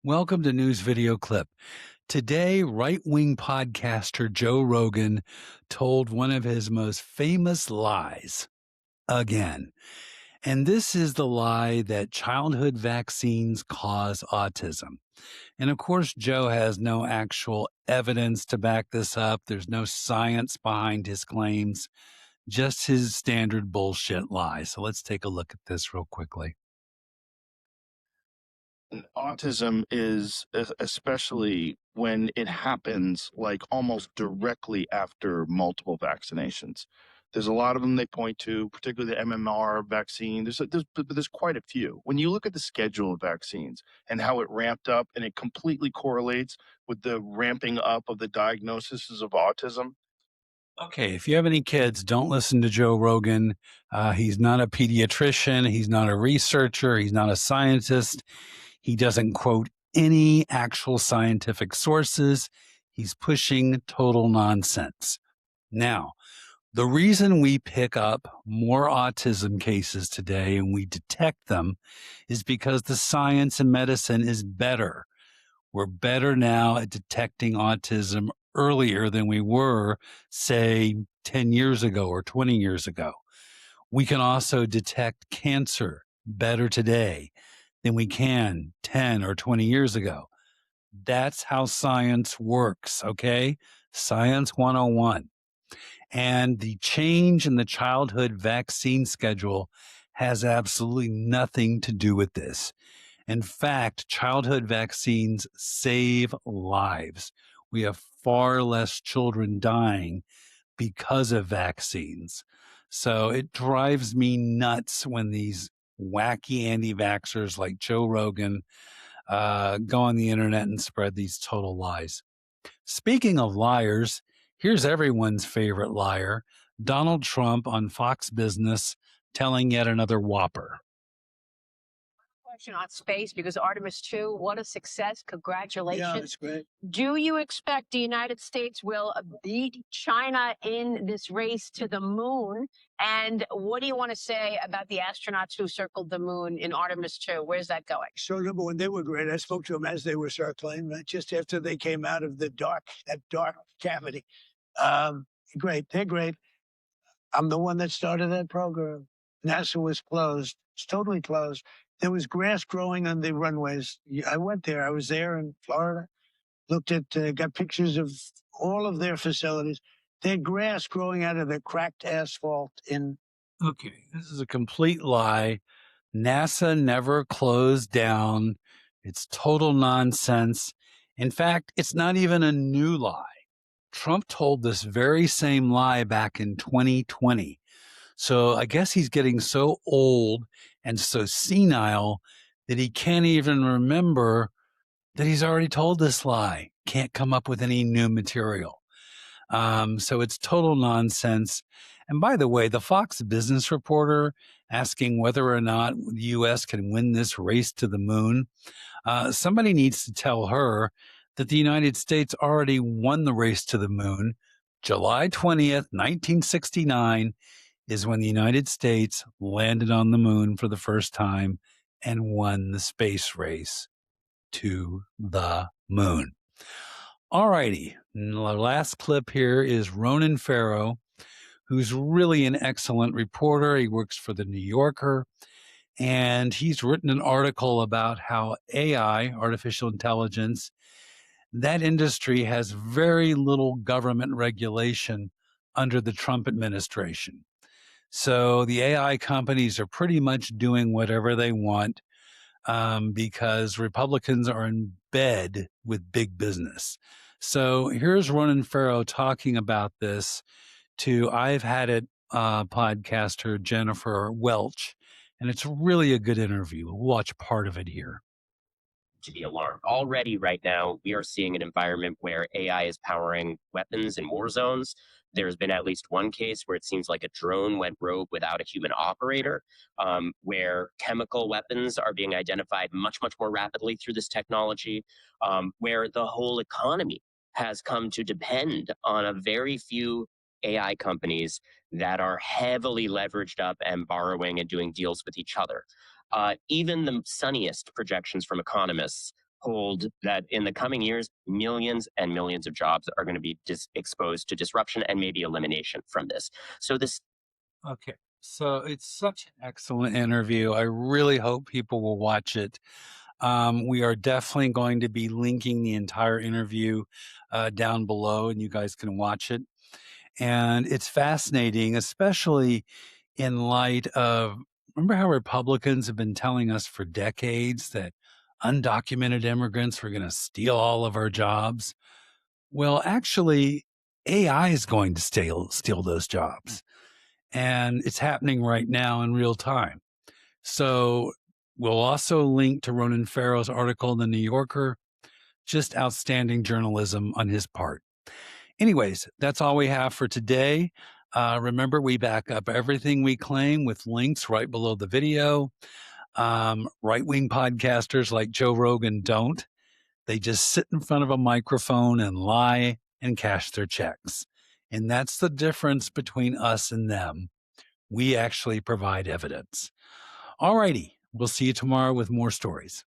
Welcome to News Video Clip. Today, right-wing podcaster Joe Rogan told one of his most famous lies again. And this is the lie that childhood vaccines cause autism. And of course, Joe has no actual evidence to back this up. There's no science behind his claims, just his standard bullshit lie. So let's take a look at this real quickly. Autism is especially when it happens like almost directly after multiple vaccinations. There's a lot of them they point to, particularly the MMR vaccine. There's quite a few. When you look at the schedule of vaccines and how it ramped up, and it completely correlates with the ramping up of the diagnoses of autism. Okay, if you have any kids, don't listen to Joe Rogan. He's not a pediatrician. He's not a researcher. He's not a scientist. He doesn't quote any actual scientific sources. He's pushing total nonsense. Now, the reason we pick up more autism cases today and we detect them is because the science in medicine is better. We're better now at detecting autism earlier than we were, say, 10 years ago or 20 years ago. We can also detect cancer better today than we can 10 or 20 years ago. That's how science works, okay? Science 101. And the change in the childhood vaccine schedule has absolutely nothing to do with this. In fact, childhood vaccines save lives. We have far less children dying because of vaccines. So it drives me nuts when these wacky anti-vaxxers like Joe Rogan go on the internet and spread these total lies. Speaking of liars, here's everyone's favorite liar, Donald Trump on Fox Business telling yet another whopper. On space, because Artemis 2, what a success. Congratulations. Yeah, it's great. Do you expect the United States will beat China in this race to the moon? And what do you want to say about the astronauts who circled the moon in Artemis 2? Where's that going? So number one, they were great. I spoke to them as they were circling, right, just after they came out of that dark cavity. Great. They're great. I'm the one that started that program. NASA was closed. It's totally closed. There was grass growing on the runways. I went there. I was there in Florida. Looked at, got pictures of all of their facilities. There's grass growing out of the cracked asphalt in. Okay, this is a complete lie. NASA never closed down. It's total nonsense. In fact, it's not even a new lie. Trump told this very same lie back in 2020. So I guess he's getting so old and so senile that he can't even remember that he's already told this lie. Can't come up with any new material. So it's total nonsense. And by the way, the Fox Business reporter asking whether or not the U.S. can win this race to the moon, somebody needs to tell her that the United States already won the race to the moon. July 20th, 1969 is when the United States landed on the moon for the first time and won the space race to the moon. All righty. The last clip here is Ronan Farrow, who's really an excellent reporter. He works for the New Yorker, and he's written an article about how AI, artificial intelligence, that industry has very little government regulation under the Trump administration. So the AI companies are pretty much doing whatever they want because Republicans are in bed with big business. So here's Ronan Farrow talking about this to I've Had It podcaster Jennifer Welch, and it's really a good interview. We'll watch part of it here. To be alarmed. Already right now, we are seeing an environment where AI is powering weapons in war zones. There's been at least one case where it seems like a drone went rogue without a human operator, where chemical weapons are being identified much, much more rapidly through this technology, where the whole economy has come to depend on a very few AI companies that are heavily leveraged up and borrowing and doing deals with each other. Even the sunniest projections from economists hold that in the coming years, millions and millions of jobs are going to be exposed to disruption and maybe elimination from this. So this Okay. So it's such an excellent interview. I really hope people will watch it. We are definitely going to be linking the entire interview down below, and you guys can watch it. And it's fascinating, especially in light of remember how Republicans have been telling us for decades that undocumented immigrants were going to steal all of our jobs? Well, actually, AI is going to steal those jobs. And it's happening right now in real time. So we'll also link to Ronan Farrow's article in the New Yorker. Just outstanding journalism on his part. Anyways, that's all we have for today. Remember, we back up everything we claim with links right below the video. Right wing podcasters like Joe Rogan don't. They just sit in front of a microphone and lie and cash their checks. And that's the difference between us and them. We actually provide evidence. All righty. We'll see you tomorrow with more stories.